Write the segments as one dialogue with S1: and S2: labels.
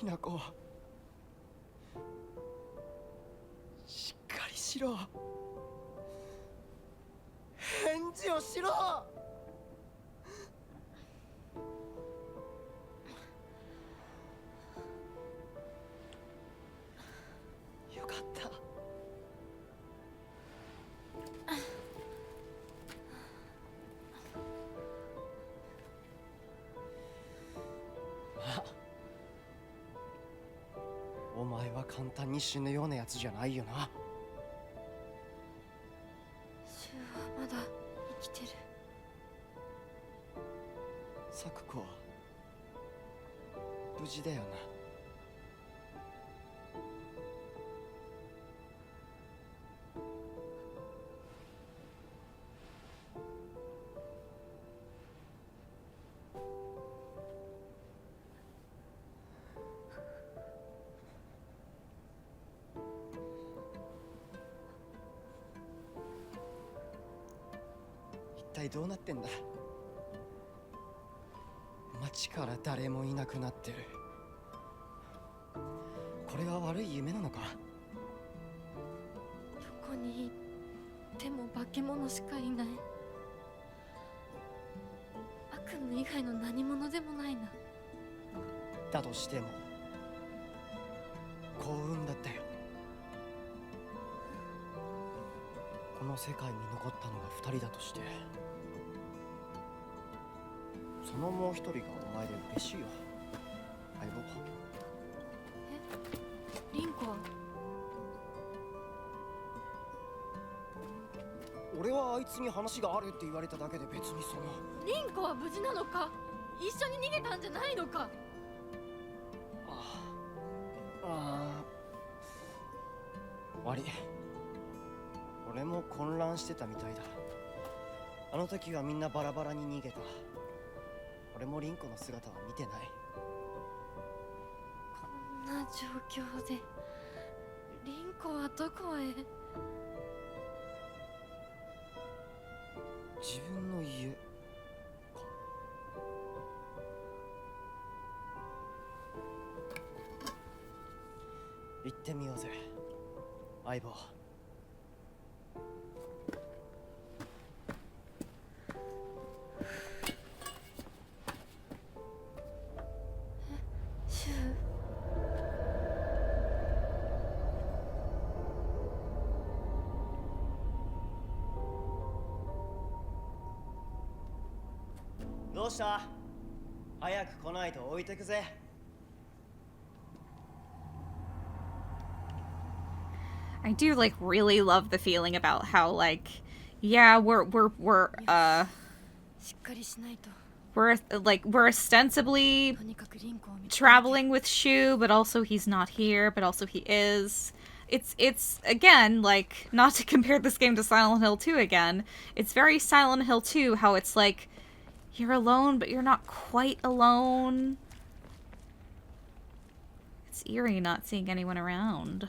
S1: きな子、しっかりしろ。返事をしろ。よかった。お前は簡単に死ぬようなやつじゃないよな。
S2: シュウはまだ生きてる。
S1: サクコは無事だよな。一体どうなってんだ。街から誰もいなくなってる。これは悪い夢なのか。
S2: どこに行っても化け物しかいない。悪夢以外の何者でもないな。
S1: だとしても幸運だったよ。この世界に残ったのが2人だとして、そのもう一人がお前で嬉しいよ、相棒。
S2: え、リンコは？
S1: 俺はあいつに話があるって言われただけで別にその。
S2: リンコは無事なのか？一緒に逃げたんじゃないのか？
S1: 悪い。俺も混乱してたみたいだ。あの時はみんなバラバラに逃げた。俺もリンコの姿は見てない。
S2: こんな状況でリンコはどこへ？
S1: 自分の家か。行ってみようぜ、相棒。
S2: シュウ？
S1: どうした？早く来ないと置いてくぜ。
S3: I do like really love the feeling about how like, yeah, we're
S2: しっかりしないと。
S3: we're ostensibly
S2: とにかくリンコを見つけなきゃ。
S3: traveling with Shu, but also he's not here, but also he is. It's again like, not to compare this game to Silent Hill 2 again. It's very Silent Hill 2 how it's like you're alone but you're not quite alone. It's eerie not seeing anyone around.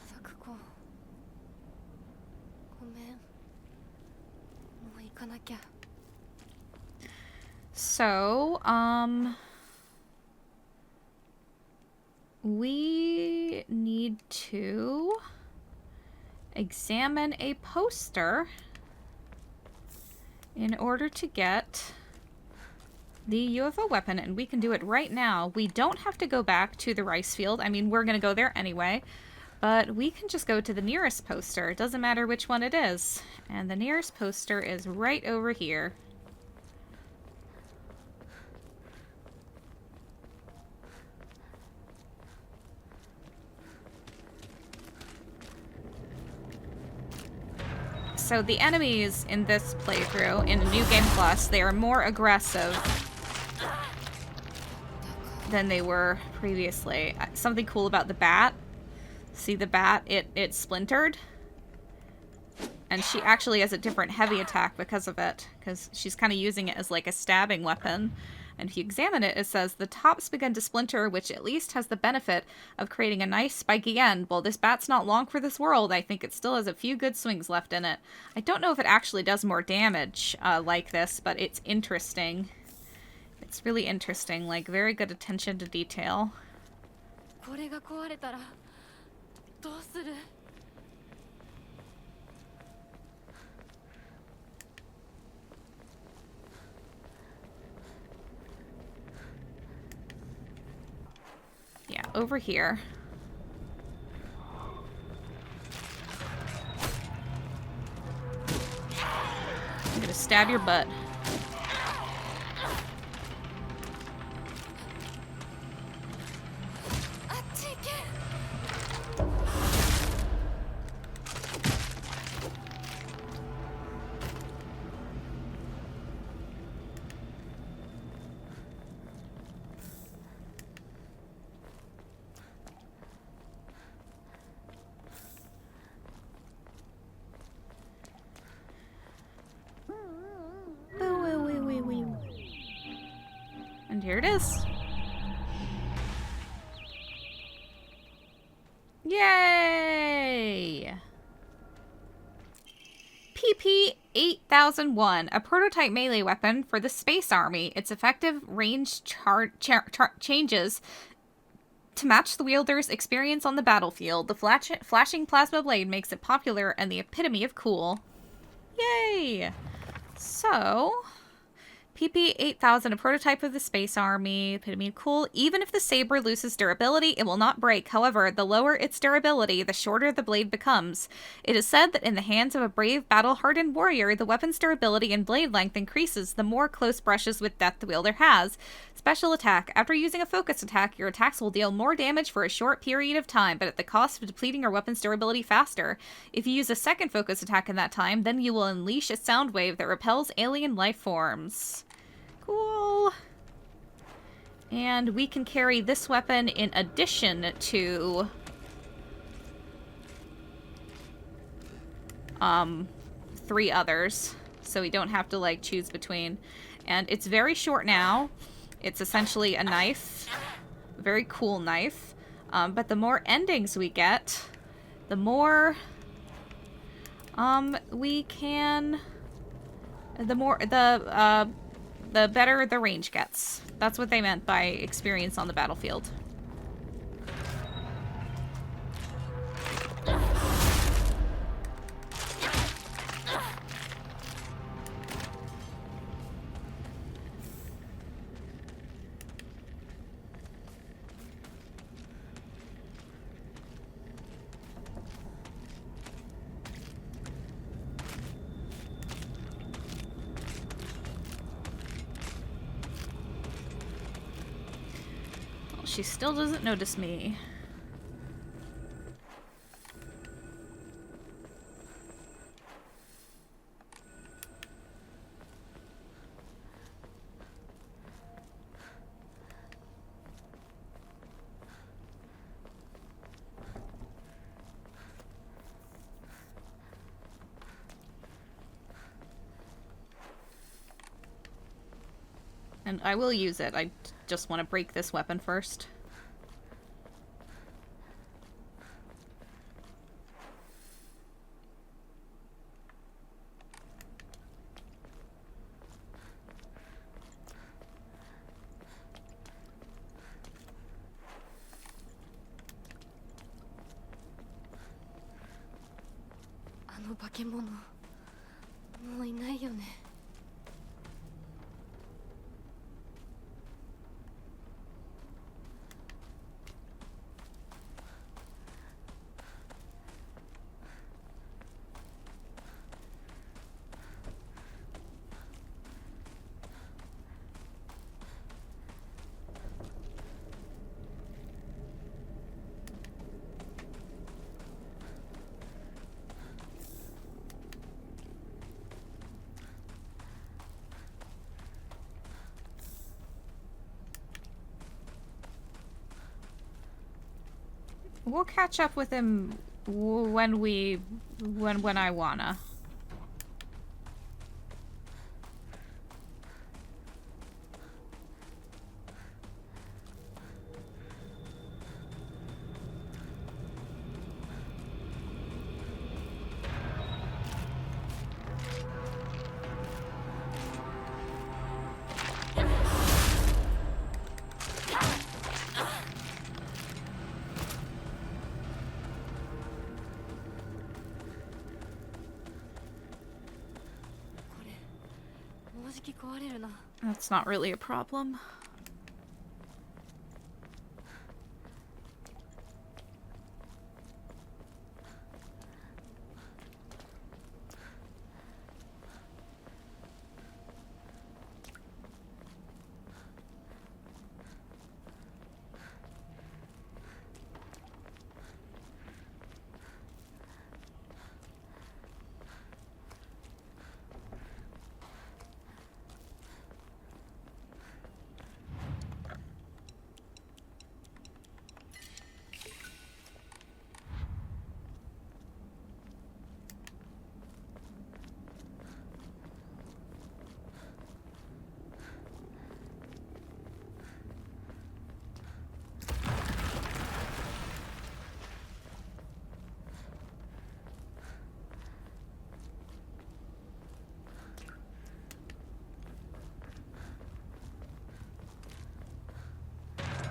S2: サクコ、ごめん。もう行かなきゃ。
S3: So, we need to examine a poster in order to get the UFO weapon, and we can do it right now. We don't have to go back to the rice field. I mean, we're gonna go there anyway, but we can just go to the nearest poster. It doesn't matter which one it is. And the nearest poster is right over here. So the enemies in this playthrough, in New Game Plus, they are more aggressive than they were previously. Something cool about the bat. See the bat? It splintered. And she actually has a different heavy attack because of it. Because she's kind of using it as like a stabbing weapon. And if you examine it, it says the top's begun to splinter, which at least has the benefit of creating a nice spiky end. Well, this bat's not long for this world. I think it still has a few good swings left in it. I don't know if it actually does more damage like this, but it's interesting. It's really interesting, like very good attention to detail.
S2: これが壊れたらどうする？
S3: Yeah, over here. I'm gonna stab your butt. And here it is. Yay! PP-8001, a prototype melee weapon for the Space Army. Its effective range changes to match the wielder's experience on the battlefield. The flashing plasma blade makes it popular and the epitome of cool. Yay! So, PP-8000, a prototype of the Space Army, epitome of cool. Even if the saber loses durability, it will not break. However, the lower its durability, the shorter the blade becomes. It is said that in the hands of a brave, battle-hardened warrior, the weapon's durability and blade length increases the more close brushes with death the wielder has. Special attack. After using a focus attack, your attacks will deal more damage for a short period of time, but at the cost of depleting your weapon's durability faster. If you use a second focus attack in that time, then you will unleash a sound wave that repels alien life forms. Cool. And we can carry this weapon in addition to 3 others, so we don't have to like choose between. And it's very short now. It's essentially a knife, a very cool knife. But the more endings we get, the more we can, the better the range gets. That's what they meant by experience on the battlefield. She still doesn't notice me. And I will use it. I just want to break this weapon first. We'll catch up with him when I wanna.
S2: じき壊れるな。
S3: That's not really a problem.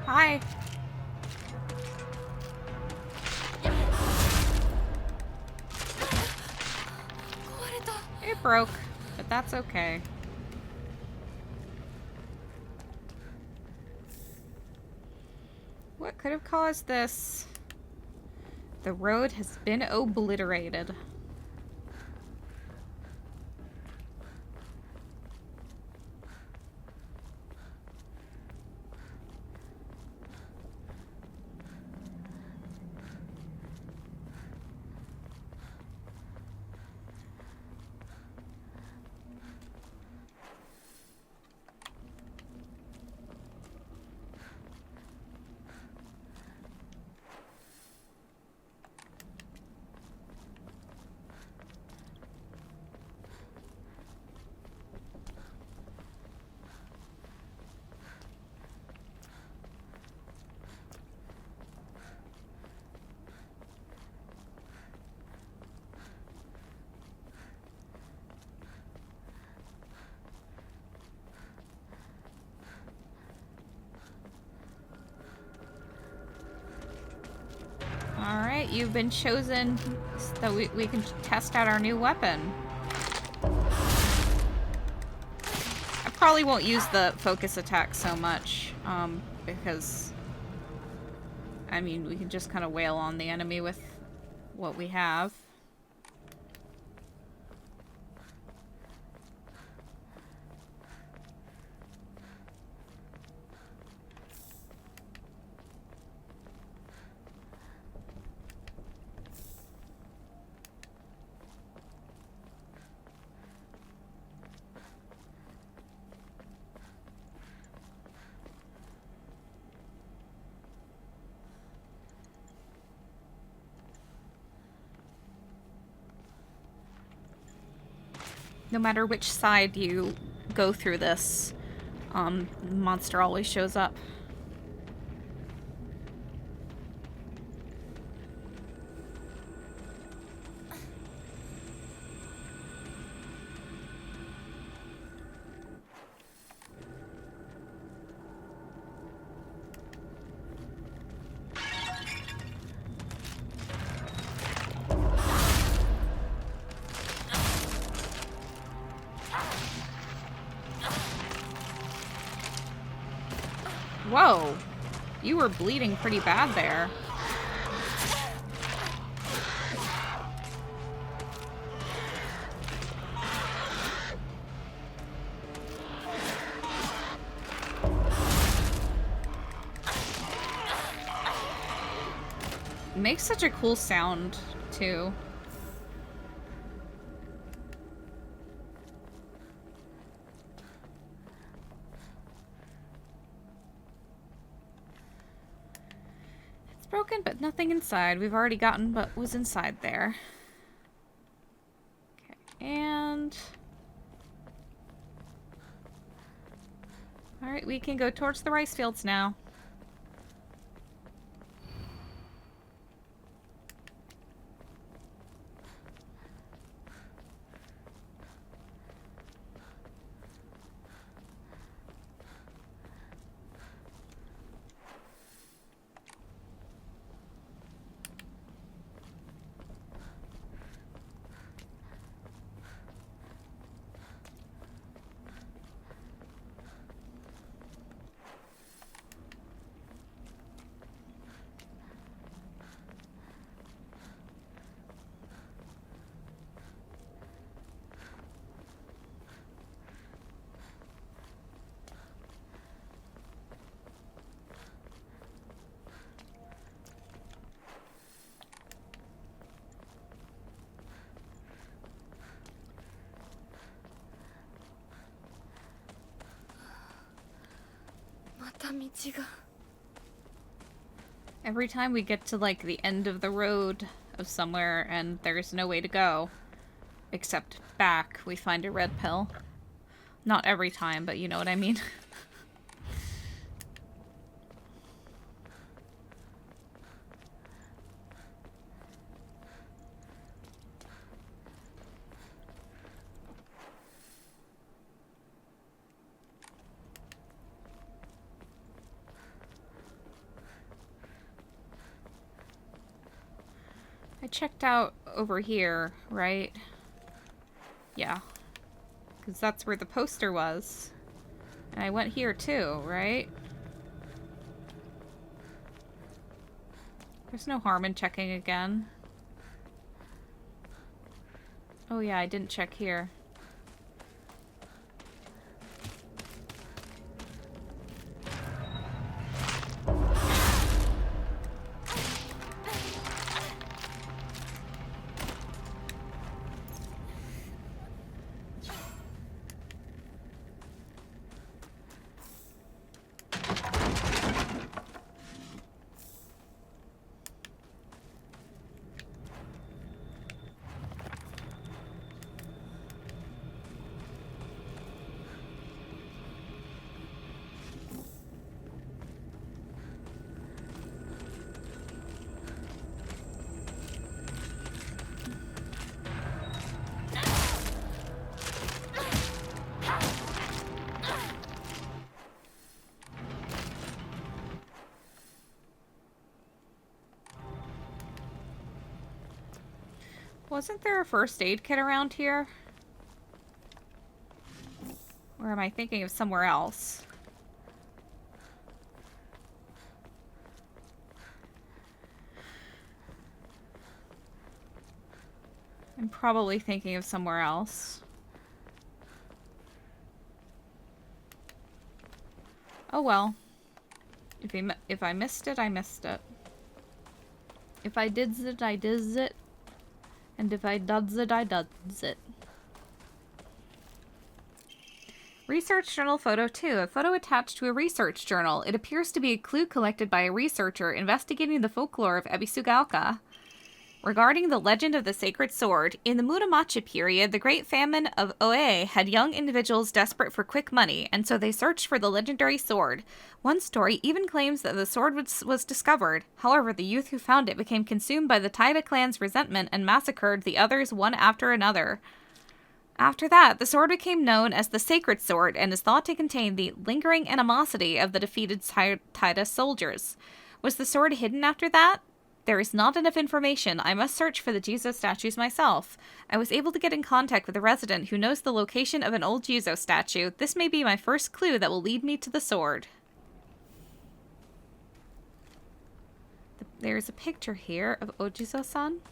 S3: Hi. It broke, but that's okay. What could have caused this? The road has been obliterated. Alright, you've been chosen so that we can test out our new weapon. I probably won't use the focus attack so much, because, I mean, we can just kind of wail on the enemy with what we have. No matter which side you go through this, monster always shows up. Whoa! You were bleeding pretty bad there. It makes such a cool sound, too. Broken, but nothing inside. We've already gotten what was inside there. Okay, and... Alright, we can go towards the rice fields now.
S2: か道が
S3: Every time we get to, like, the end of the road of somewhere and there's no way to go, except back, we find a red pill. Not every time, but you know what I mean. I checked out over here, right? Yeah. Because that's where the poster was. And I went here too, right? There's no harm in checking again. Oh yeah, I didn't check here. Wasn't there a first aid kit around here? Or am I thinking of somewhere else? I'm probably thinking of somewhere else. Oh well. If I missed it, I missed it. If I did it, I did it. And if I does it, I does it. Research Journal Photo 2. A photo attached to a research journal. It appears to be a clue collected by a researcher investigating the folklore of Ebisugaoka. Regarding the legend of the sacred sword, in the Muromachi period, the Great Famine of Oe had young individuals desperate for quick money, and so they searched for the legendary sword. One story even claims that the sword was discovered. However, the youth who found it became consumed by the Taira clan's resentment and massacred the others one after another. After that, the sword became known as the Sacred Sword and is thought to contain the lingering animosity of the defeated Taira soldiers. Was the sword hidden after that? There is not enough information. I must search for the Jizo statues myself. I was able to get in contact with a resident who knows the location of an old Jizo statue. This may be my first clue that will lead me to the sword. There's a picture here of Ojizo-san.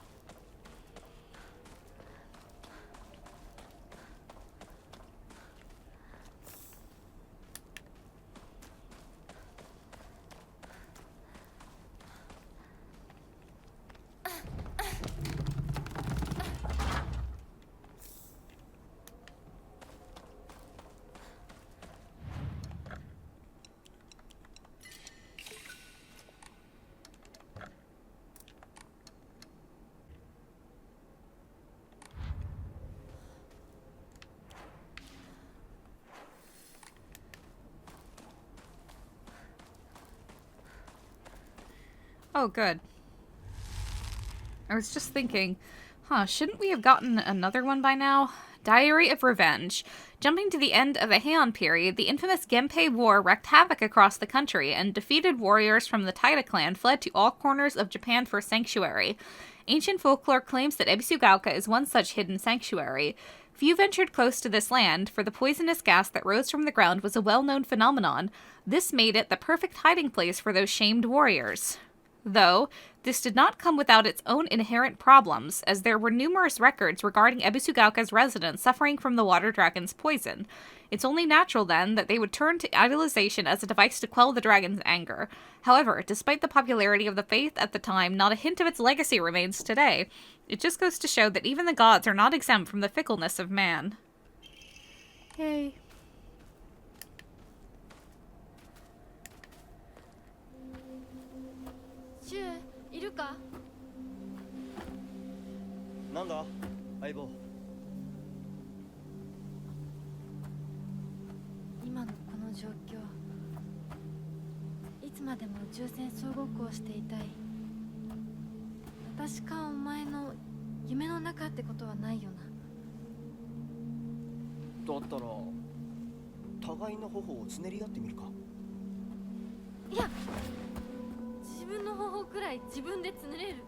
S3: Oh, good. I was just thinking, shouldn't we have gotten another one by now? Diary of Revenge. Jumping to the end of the Heian period, the infamous Genpei War wreaked havoc across the country, and defeated warriors from the Taira clan fled to all corners of Japan for sanctuary. Ancient folklore claims that Ebisugaoka is one such hidden sanctuary. Few ventured close to this land, for the poisonous gas that rose from the ground was a well-known phenomenon. This made it the perfect hiding place for those shamed warriors. Though, this did not come without its own inherent problems, as there were numerous records regarding Ebisugaoka's residents suffering from the water dragon's poison. It's only natural, then, that they would turn to idolization as a device to quell the dragon's anger. However, despite the popularity of the faith at the time, not a hint of its legacy remains today. It just goes to show that even the gods are not exempt from the fickleness of man. Yay.
S1: なんだ相棒。
S2: 今のこの状況、いつまでも宇宙船総合校していたい。私かお前の夢の中ってことはないよな。
S1: だったら互いの頬をつねり合ってみるか。
S2: いや、自分の方法くらい自分でつねれる。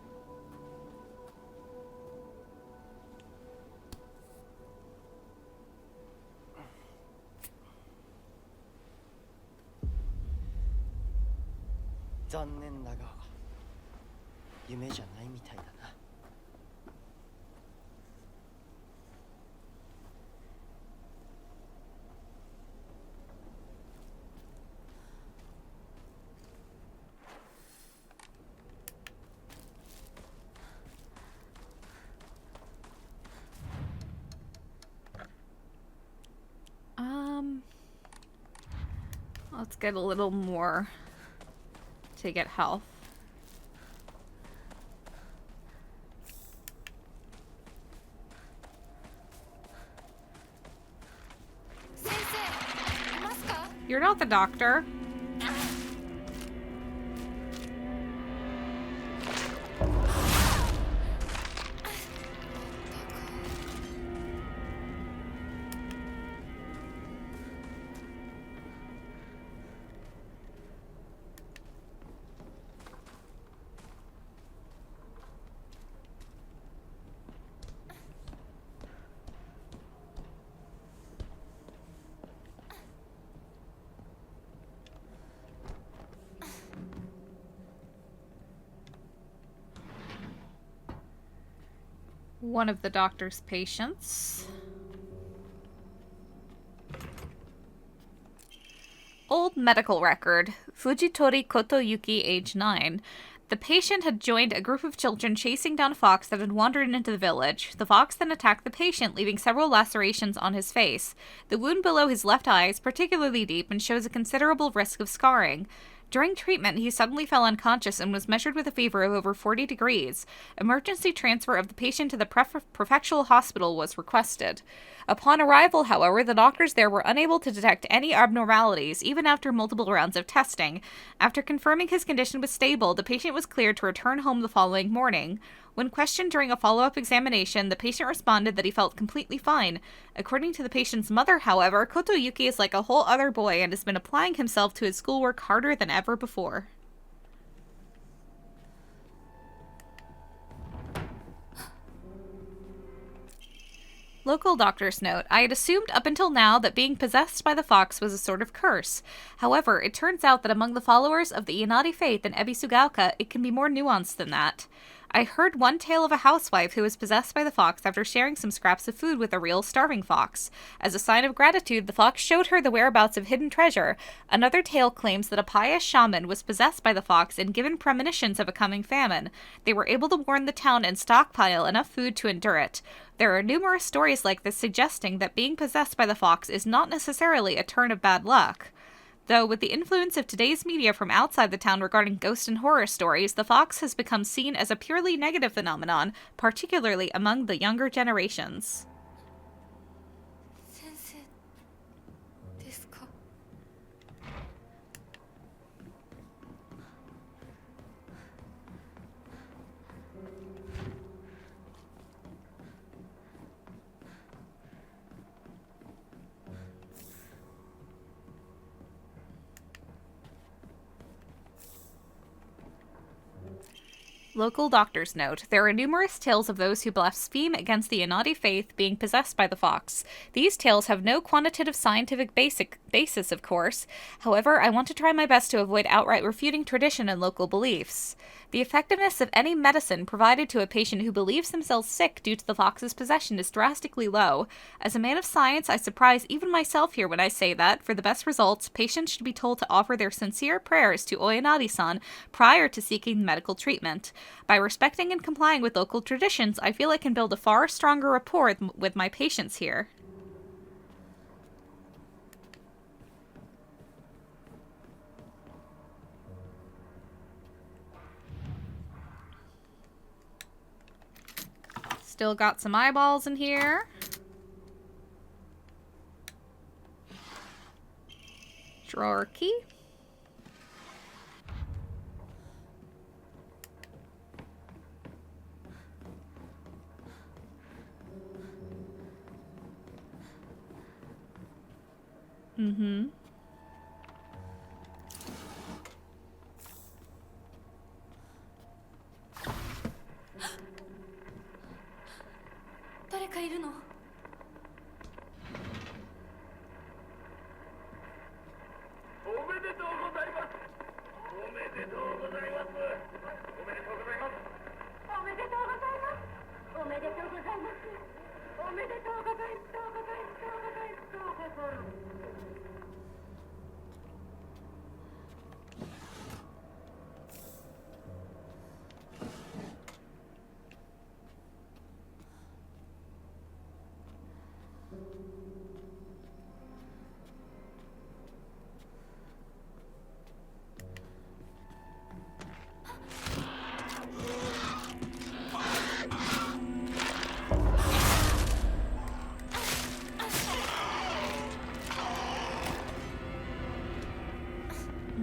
S1: 残念だが夢じゃないみたいだな。
S3: Let's get a little more to get health. You're not the doctor. One of the doctor's patients. Old medical record. Fujitori Kotoyuki, age 9. The patient had joined a group of children chasing down a fox that had wandered into the village. The fox then attacked the patient, leaving several lacerations on his face. The wound below his left eye is particularly deep and shows a considerable risk of scarring. During treatment, he suddenly fell unconscious and was measured with a fever of over 40 degrees. Emergency transfer of the patient to the prefectural hospital was requested. Upon arrival, however, the doctors there were unable to detect any abnormalities, even after multiple rounds of testing. After confirming his condition was stable, the patient was cleared to return home the following morning. When questioned during a follow-up examination, the patient responded that he felt completely fine. According to the patient's mother, however, Kotoyuki is like a whole other boy and has been applying himself to his schoolwork harder than ever before. Local doctor's note. I had assumed up until now that being possessed by the fox was a sort of curse. However, it turns out that among the followers of the Inari faith in Ebisugaoka, it can be more nuanced than that. I heard one tale of a housewife who was possessed by the fox after sharing some scraps of food with a real starving fox. As a sign of gratitude, the fox showed her the whereabouts of hidden treasure. Another tale claims that a pious shaman was possessed by the fox and given premonitions of a coming famine. They were able to warn the town and stockpile enough food to endure it. There are numerous stories like this suggesting that being possessed by the fox is not necessarily a turn of bad luck. Though, with the influence of today's media from outside the town regarding ghost and horror stories, the fox has become seen as a purely negative phenomenon, particularly among the younger generations. Local doctor's note. There are numerous tales of those who blaspheme against the Inari faith being possessed by the fox. These tales have no quantitative scientific basis, of course. However, I want to try my best to avoid outright refuting tradition and local beliefs. The effectiveness of any medicine provided to a patient who believes themselves sick due to the fox's possession is drastically low. As a man of science, I surprise even myself here when I say that, for the best results, patients should be told to offer their sincere prayers to Oyanari-san prior to seeking medical treatment. By respecting and complying with local traditions, I feel I can build a far stronger rapport with my patients here. Still got some eyeballs in here. Drawer key. Mm-hmm.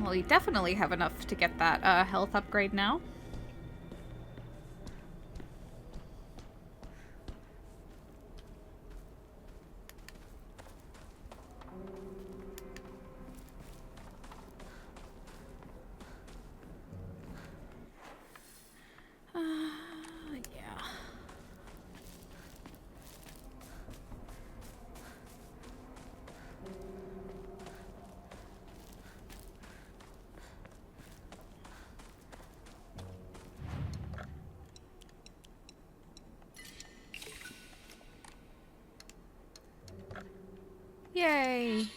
S3: Well, you definitely have enough to get that health upgrade now. Yeah. Yay!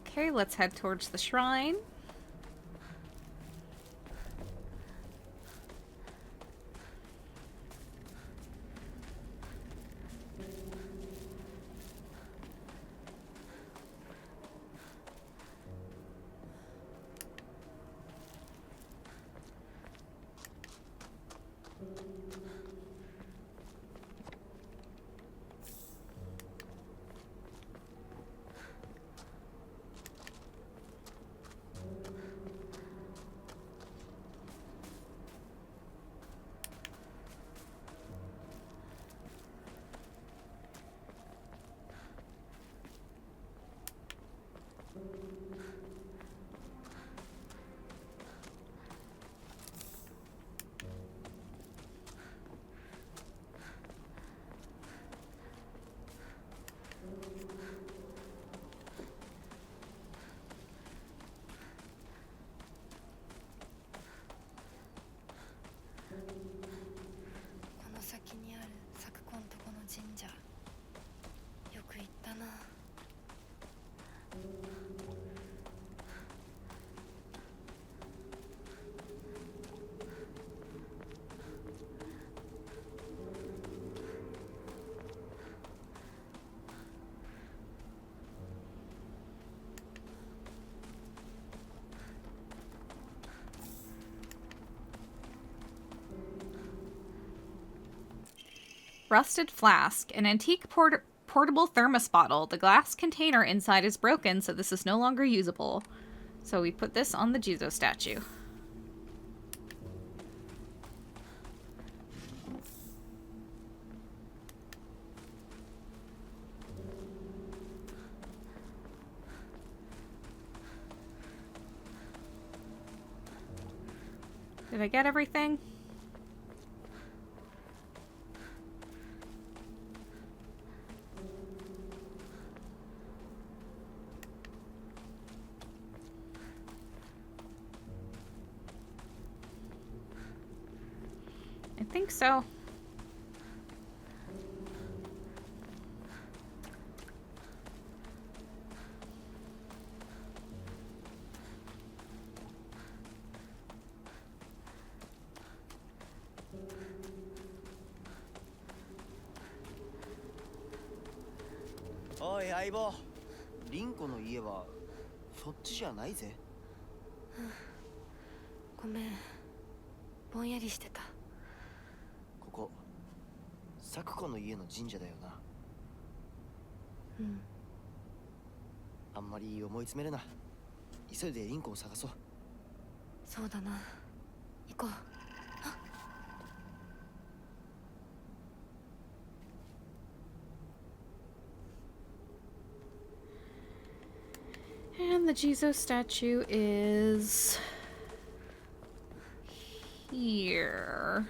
S3: Okay, let's head towards the shrine. Rusted flask, an antique portable thermos bottle. The glass container inside is broken, so this is no longer usable. So we put this on the Jizo statue. Did I get everything? I think so.
S1: おい相棒、リンコの家はそっちじゃないぜ。
S2: ごめん、ぼんやりしてた。
S1: ここサクコの家の神社だよな。
S2: うん。
S1: あんまり思い詰めるな。急いでリンコを探そう。
S2: そうだな、行こう。
S3: And the Jesus statue is here.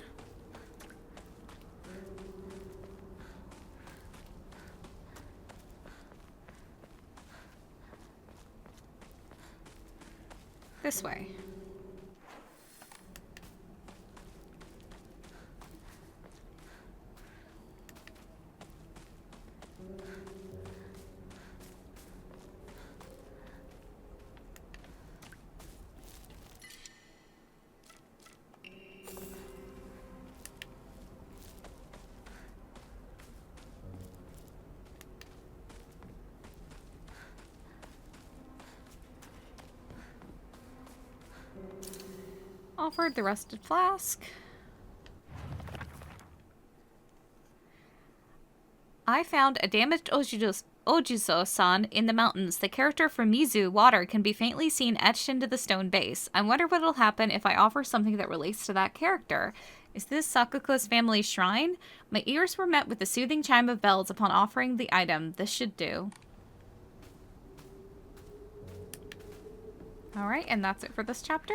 S3: This way. Offered the rusted flask. I found a damaged Ojizo-san in the mountains. The character from Mizu, water, can be faintly seen etched into the stone base. I wonder what'll happen if I offer something that relates to that character. Is this Sakuko's family shrine? My ears were met with the soothing chime of bells upon offering the item. This should do. Alright, and that's it for this chapter.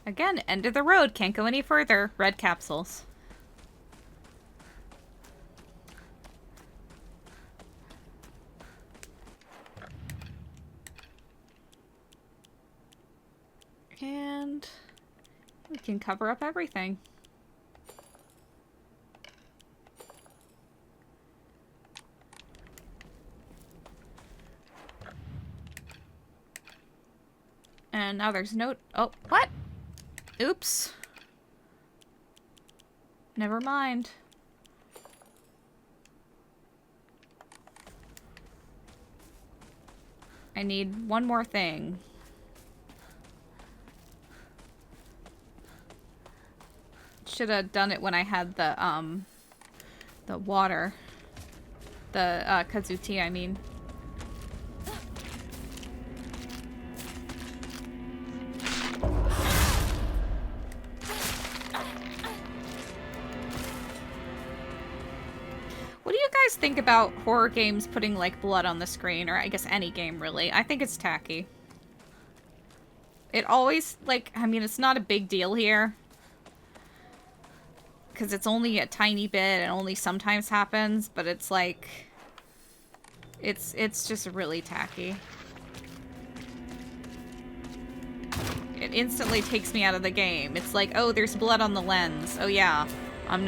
S3: Again, end of the road. Can't go any further. Red capsules. And we can cover up everything. And now there's no... Oh, what? Oops. Never mind. I need one more thing. Should have done it when I had the water. The, Kazuti, I mean. Think about horror games putting like blood on the screen, or I guess any game really. I think it's tacky. It always, like, I mean, it's not a big deal here because it's only a tiny bit and only sometimes happens, but it's like it's just really tacky. It instantly takes me out of the game. It's like, oh, there's blood on the lens. Oh yeah, I'm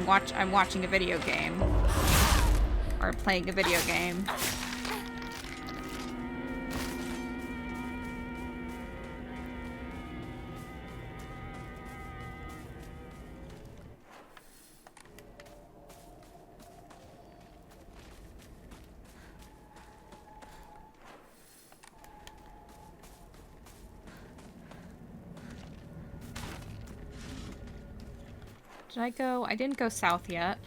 S3: watching a video game. Or playing a video game. Did I go? I didn't go south yet.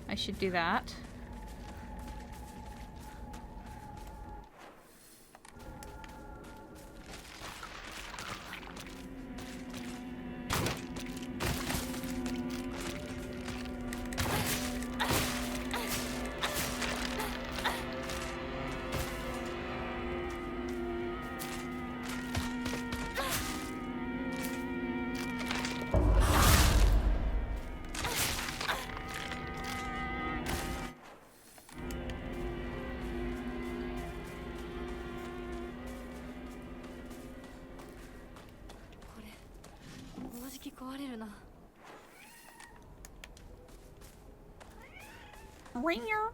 S3: I should do that.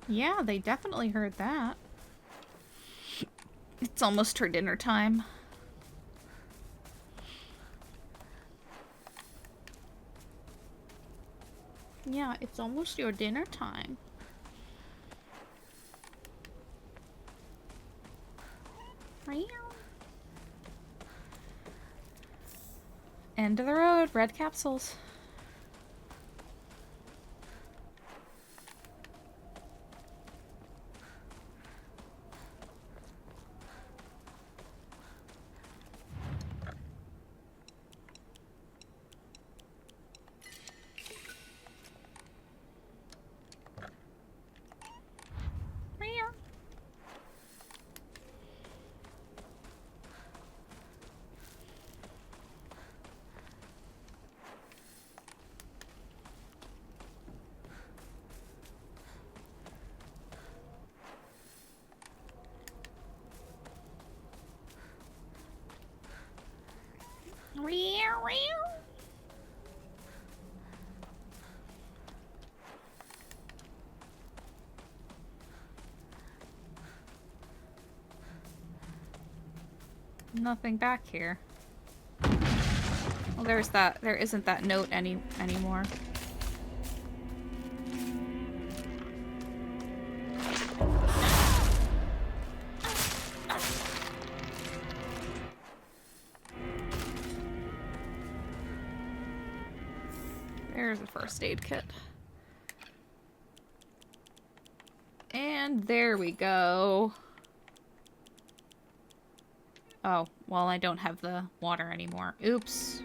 S3: Yeah, they definitely heard that. It's almost her dinner time. Yeah, it's almost your dinner time. End of the road, red capsules. Nothing back here. Well, there's that. There isn't that note anymore. There's a first aid kit. And there we go. Oh, well, I don't have the water anymore. Oops.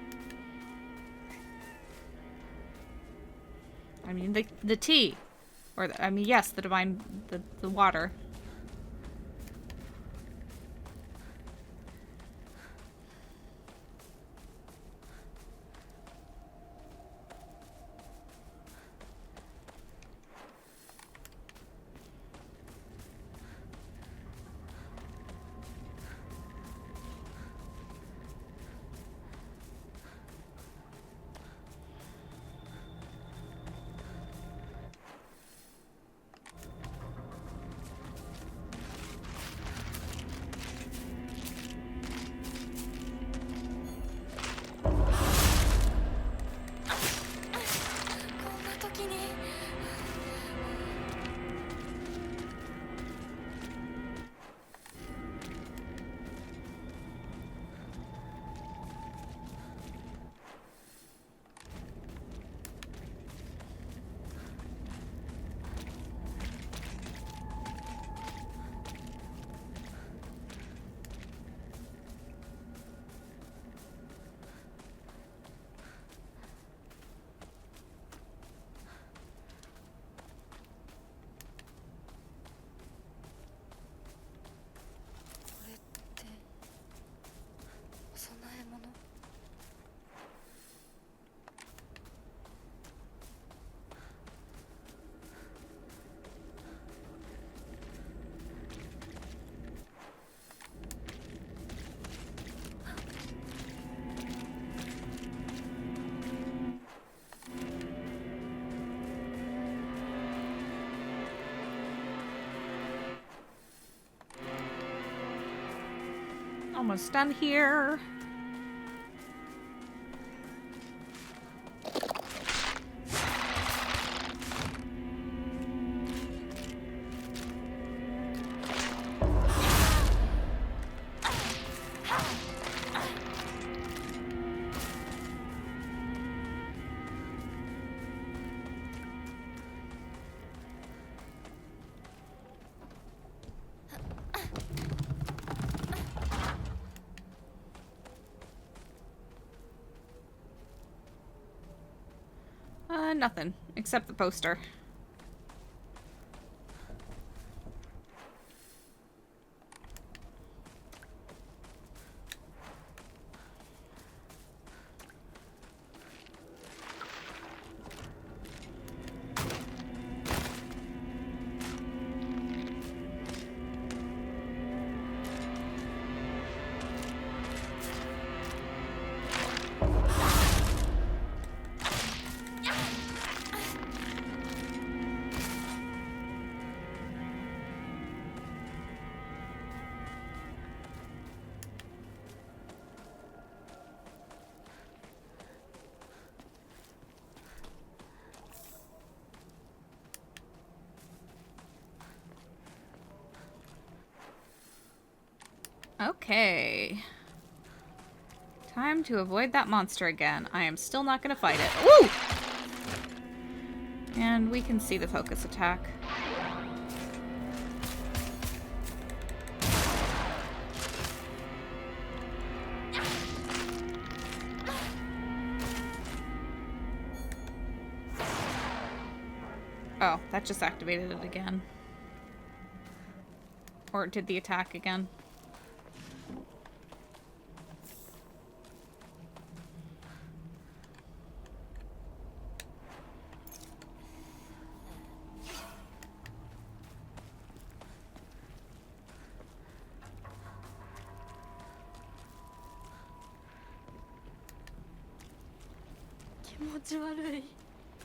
S3: I mean, the tea. Or, I mean, yes, the divine... the water. Almost done here. Nothing, except the poster. Okay. Time to avoid that monster again. I am still not gonna fight it. Woo! And we can see the focus attack. Oh, that just activated it again. Or it did the attack again.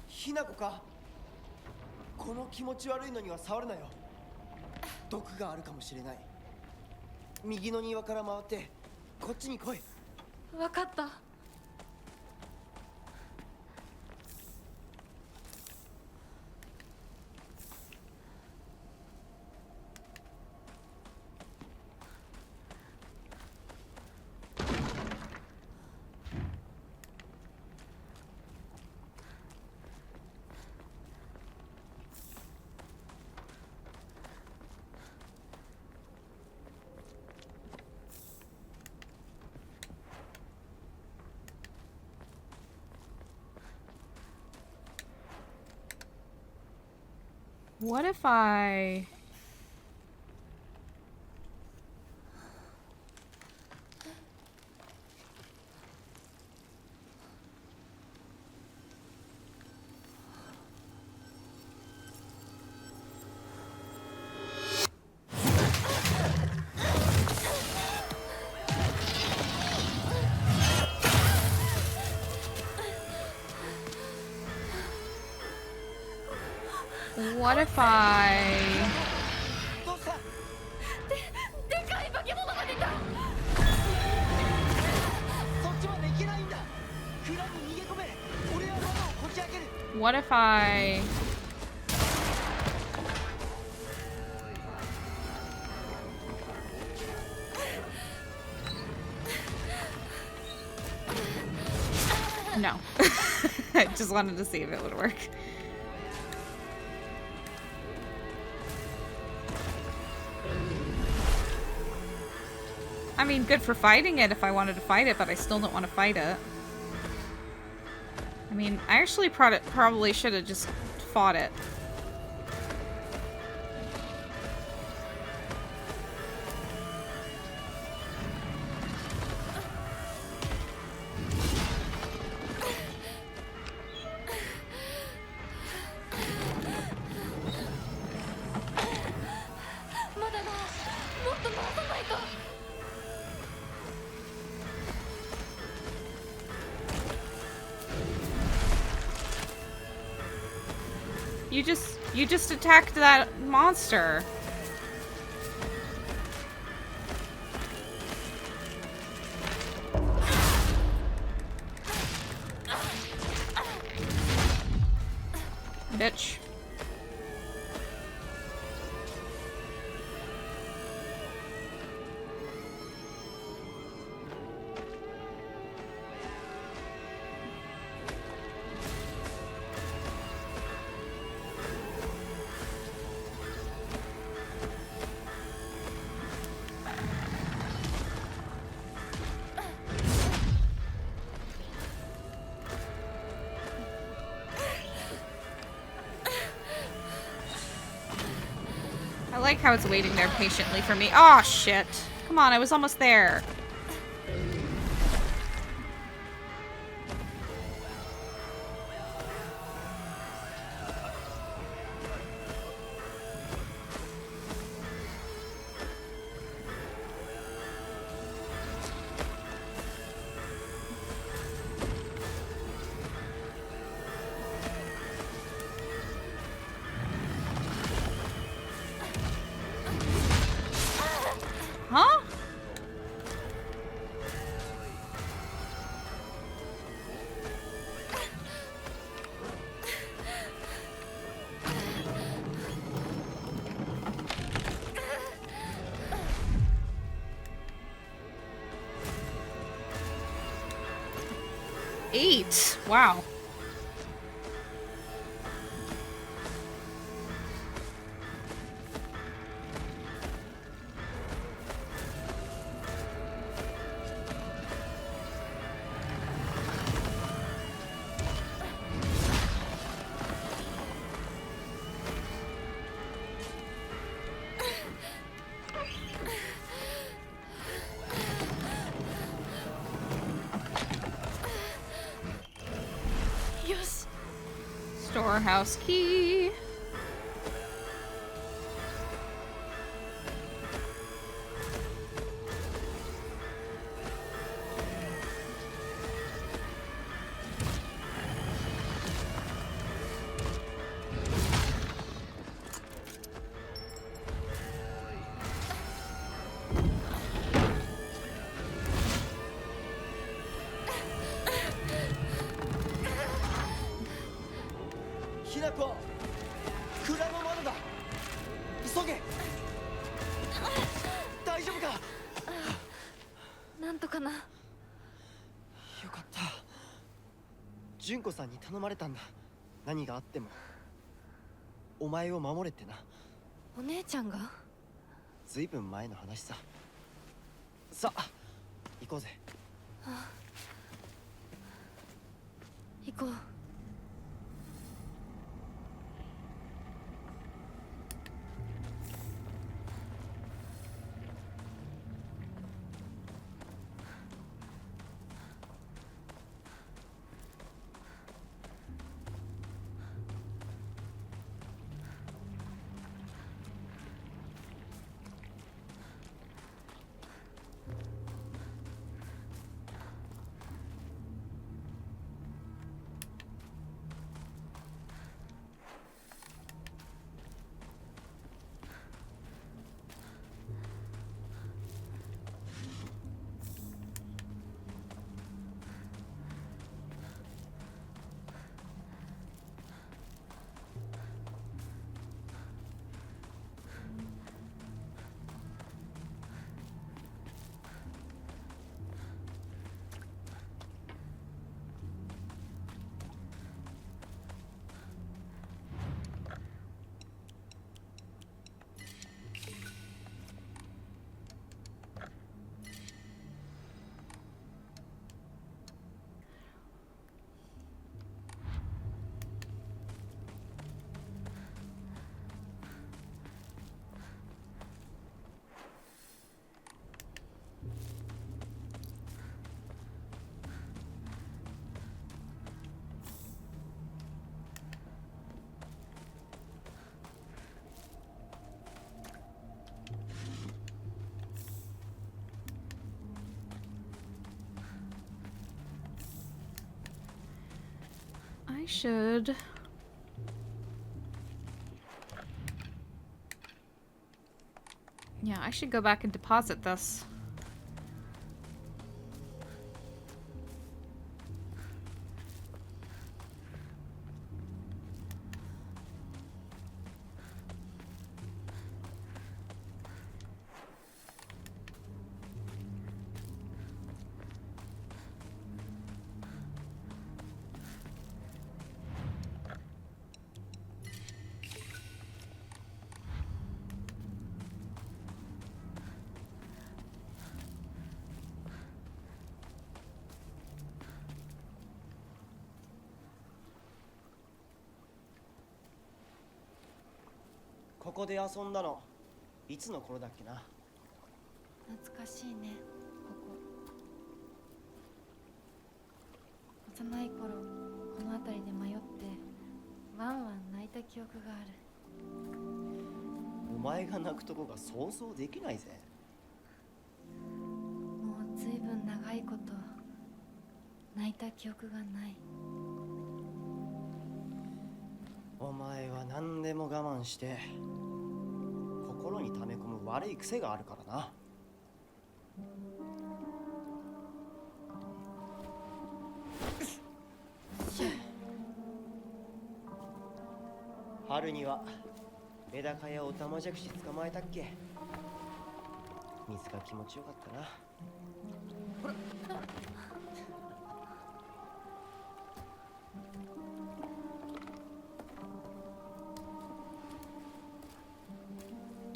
S1: ひなこか。この気持ち悪いのには触るなよ。毒があるかもしれない。右の庭から回ってこっちに来い。
S2: わかった。
S3: What if I... What if I...
S1: どうした？
S2: でかい化け物が出た。
S1: そっちまで行けないんだ。蔵に逃げ込め。俺は窓をこじ開ける。
S3: What if I... No. I just wanted to see if it would work. I mean, good for fighting it if I wanted to fight it, but I still don't want to fight it. I mean, I actually probably should have just fought it. You just attacked that monster. Bitch. I like how it's waiting there patiently for me. Oh shit. Come on, I was almost there. Huh? 8. Wow. Storehouse key.
S1: 純子さんに頼まれたんだ。何があってもお前を守れってな。
S2: お姉ちゃんが？
S1: ずいぶん前の話さ。さあ行こうぜ。
S2: 行こう。I should... Yeah, I should go back and deposit this. .
S1: ここで遊んだのいつの頃だっけな。
S2: 懐かしいね、ここ。幼い頃この辺りで迷ってワンワン泣いた記憶がある。
S1: お前が泣くとこが想像できないぜ。
S2: もうずいぶん長いこと泣いた記憶がない。
S1: お前は何でも我慢して心に溜め込む悪い癖があるからな。春にはメダカやオタマジャクシ捕まえたっけ。水が気持ちよかったな。ほら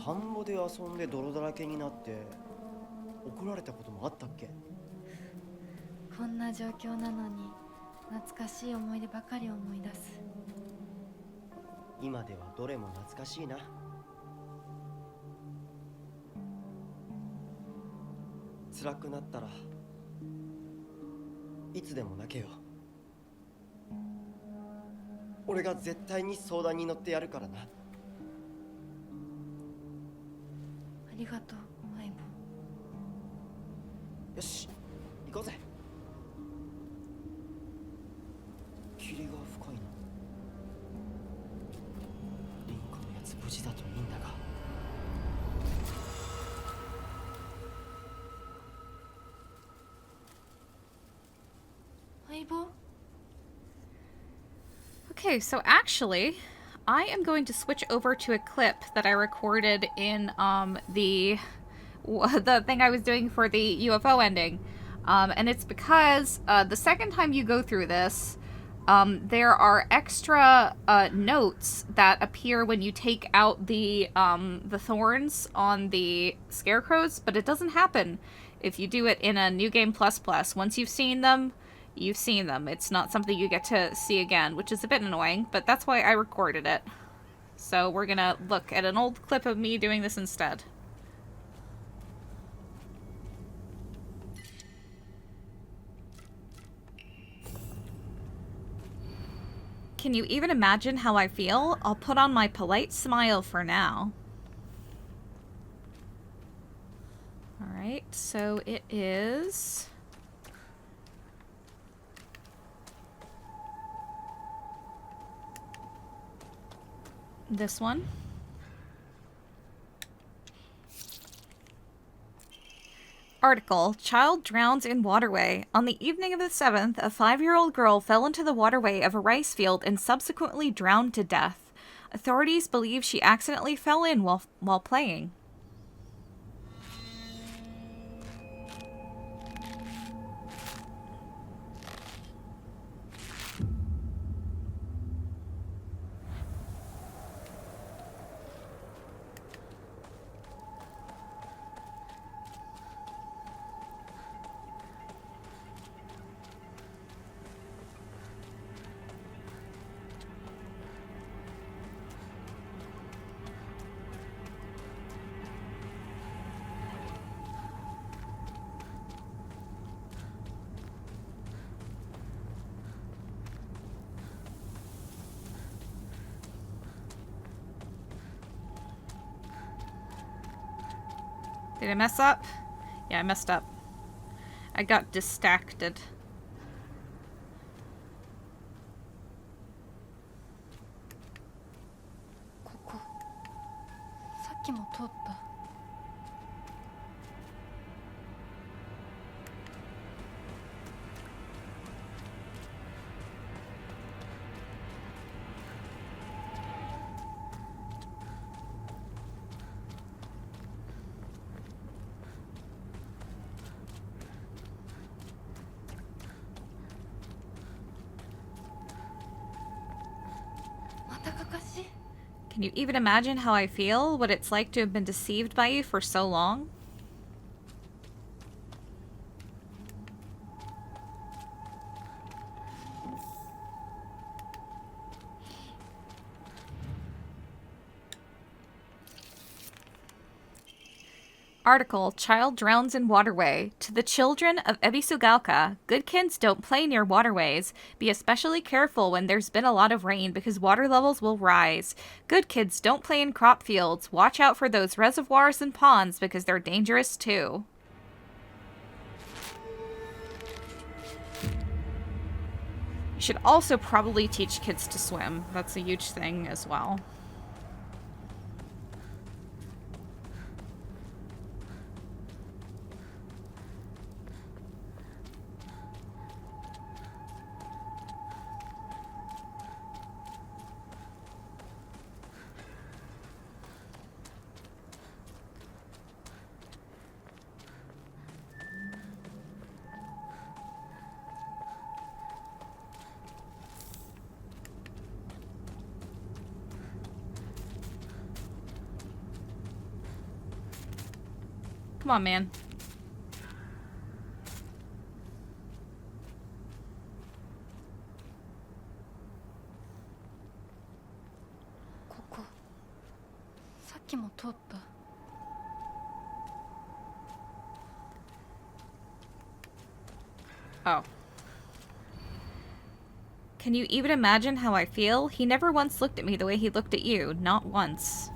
S1: 田んぼで遊んで泥だらけになって怒られたこともあったっけ？
S2: こんな状況なのに懐かしい思い出ばかり思い出す。
S1: 今ではどれも懐かしいな。辛くなったらいつでも泣けよ。俺が絶対に相談に乗ってやるからな。
S2: ありがとう相棒。
S1: よし、行こうぜ。霧が深いな。リンコのやつ無事だといいんだが。
S2: 相棒？
S3: Okay, so actually, I am going to switch over to a clip that I recorded in the thing I was doing for the UFO ending. And it's because the second time you go through this, there are extra notes that appear when you take out the thorns on the scarecrows, but it doesn't happen if you do it in a New Game Plus Plus. Once you've seen them, you've seen them. It's not something you get to see again, which is a bit annoying, but that's why I recorded it. So we're gonna look at an old clip of me doing this instead. Can you even imagine how I feel? I'll put on my polite smile for now. Alright, so it is... this one. Article, child drowns in waterway. On the evening of the 7th, a 5-year-old girl fell into the waterway of a rice field and subsequently drowned to death. Authorities believe she accidentally fell in while playing. Did I mess up? Yeah, I messed up. I got distracted.
S2: Koko. さっきも通った。
S3: Can you even imagine how I feel? What it's like to have been deceived by you for so long? Article, child drowns in waterway. To the children of Ebisugaoka, good kids don't play near waterways. Be especially careful when there's been a lot of rain because water levels will rise. Good kids don't play in crop fields. Watch out for those reservoirs and ponds because they're dangerous too. You should also probably teach kids to swim. That's a huge thing as well. Come on, man.
S2: Koko. さっきも通った。
S3: Oh. Can you even imagine how I feel? He never once looked at me the way he looked at you. Not once.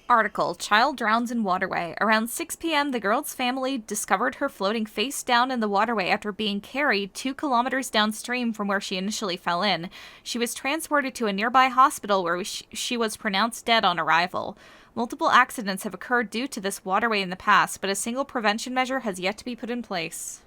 S3: Article, child drowns in waterway. Around 6 p.m., the girl's family discovered her floating face down in the waterway after being carried 2 kilometers downstream from where she initially fell in. She was transported to a nearby hospital where she was pronounced dead on arrival. Multiple accidents have occurred due to this waterway in the past, but a single prevention measure has yet to be put in place.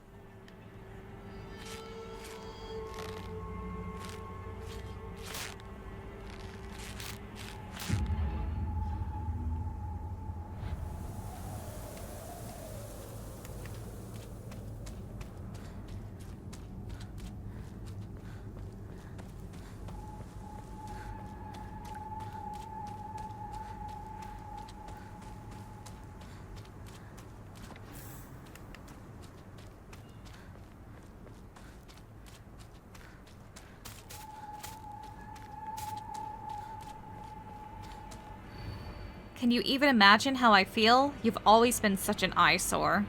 S3: Can you even imagine how I feel? You've always been such an eyesore.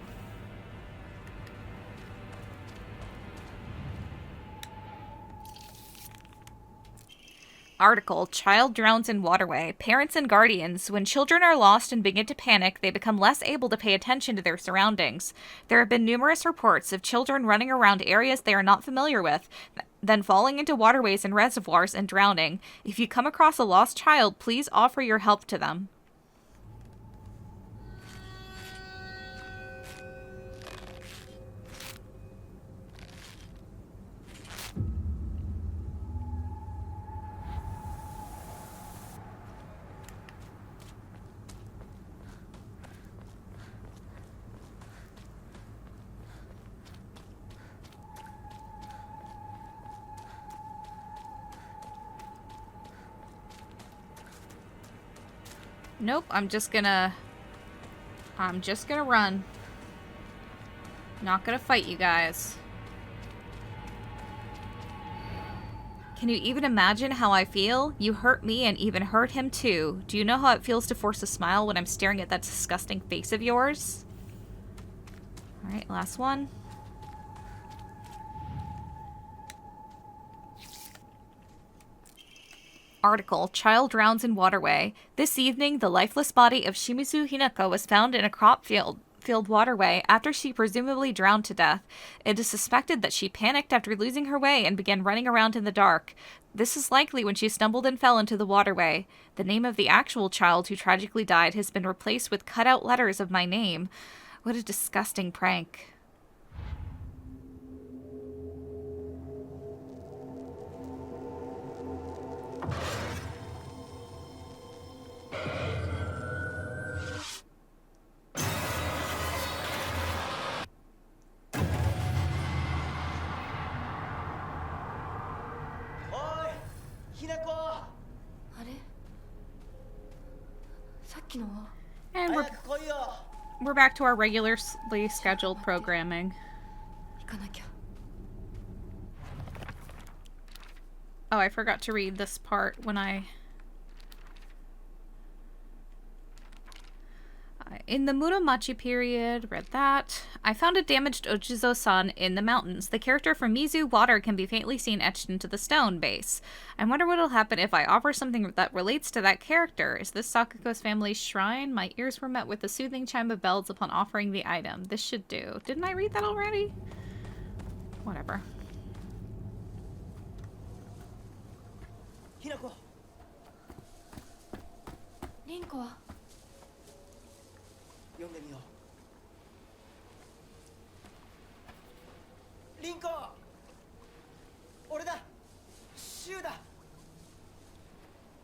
S3: Article, child drowns in waterway. Parents and guardians. When children are lost and begin to panic, they become less able to pay attention to their surroundings. There have been numerous reports of children running around areas they are not familiar with, then falling into waterways and reservoirs and drowning. If you come across a lost child, please offer your help to them. Nope, I'm just gonna run. Not gonna fight you guys. Can you even imagine how I feel? You hurt me and even hurt him too. Do you know how it feels to force a smile when I'm staring at that disgusting face of yours? Alright, last one. Article, child drowns in waterway. This evening, the lifeless body of Shimizu Hinako was found in a crop field waterway after she presumably drowned to death. It is suspected that she panicked after losing her way and began running around in the dark. This is likely when she stumbled and fell into the waterway. The name of the actual child who tragically died has been replaced with cut-out letters of my name. What a disgusting prank. And we're back to our regularly scheduled programming. Oh, I forgot to read this part when in the Muromachi period, read that. I found a damaged Ojizo-san in the mountains. The character from Mizu Water can be faintly seen etched into the stone base. I wonder what'll happen if I offer something that relates to that character. Is this Sakuko's family's shrine? My ears were met with the soothing chime of bells upon offering the item. This should do. Didn't I read that already? Whatever.
S1: Hinako.
S2: Rinko は
S1: 読んでみよう。リンコ、俺だ。シュウだ。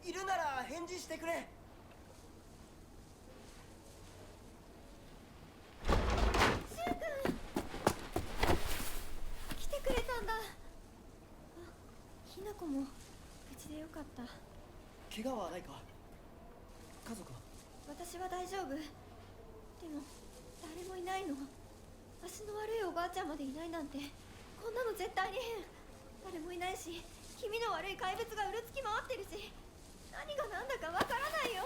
S1: いるなら返返事してくれ。
S2: 来てくれたんだ。あ、ひな子も無事でよかった。
S1: 怪我はないか。家族は？
S2: 私は大丈夫。でも誰もいないの。足の悪いおばあちゃんまでいないなんて、こんなの絶対に変。誰もいないし、気味の悪い怪物がうろつき回ってるし、何が何だかわからないよ。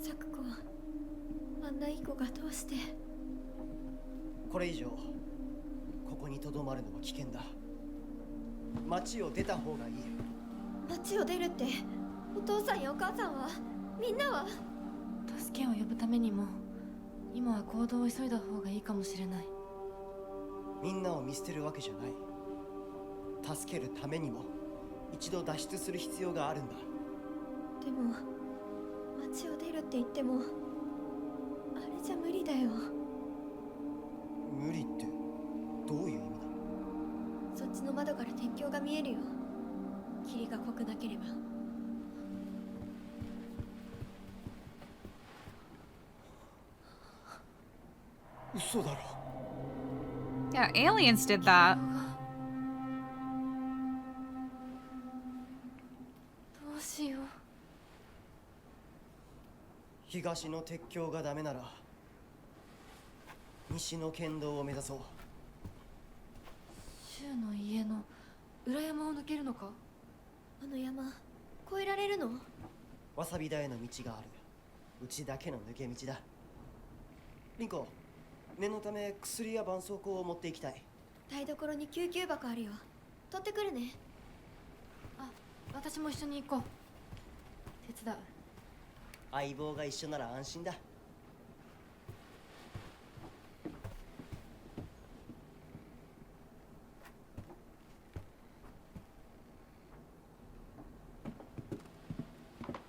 S2: 咲子、あんないい子がどうして。
S1: これ以上ここにとどまるのは危険だ。町を出た方がいい。
S2: 町を出るって、お父さんやお母さんは、みんなは。助けを呼ぶためにも今は行動を急いだ方がいいかもしれない。
S1: みんなを見捨てるわけじゃない。助けるためにも一度脱出する必要があるんだ。
S2: でも町を出るって言ってもあれじゃ無理だよ。
S1: 無理ってどういう意味だ？
S2: そっちの窓から鉄橋が見えるよ。霧が濃くなければ。
S1: 嘘だろ。
S3: Yeah, aliens did that.
S2: どうしよう。
S1: 東の鉄橋がダメなら西の県道を目指そう。
S2: 柊の家の裏山を抜けるのか。あの山越えられるの？
S1: わさび田への道がある。うちだけの抜け道だ。リンコ、念のため薬や絆創膏を持っていきたい。
S2: 台所に救急箱あるよ。取ってくるね。あ、私も一緒に行こう。手伝う。
S1: 相棒が一緒なら安心だ。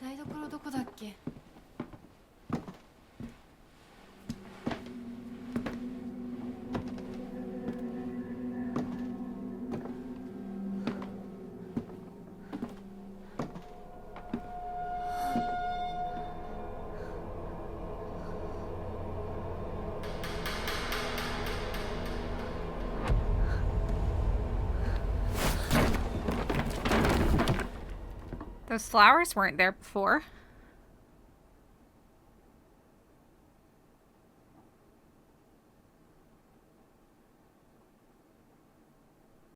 S2: 台所どこだっけ？Those
S3: flowers weren't there before.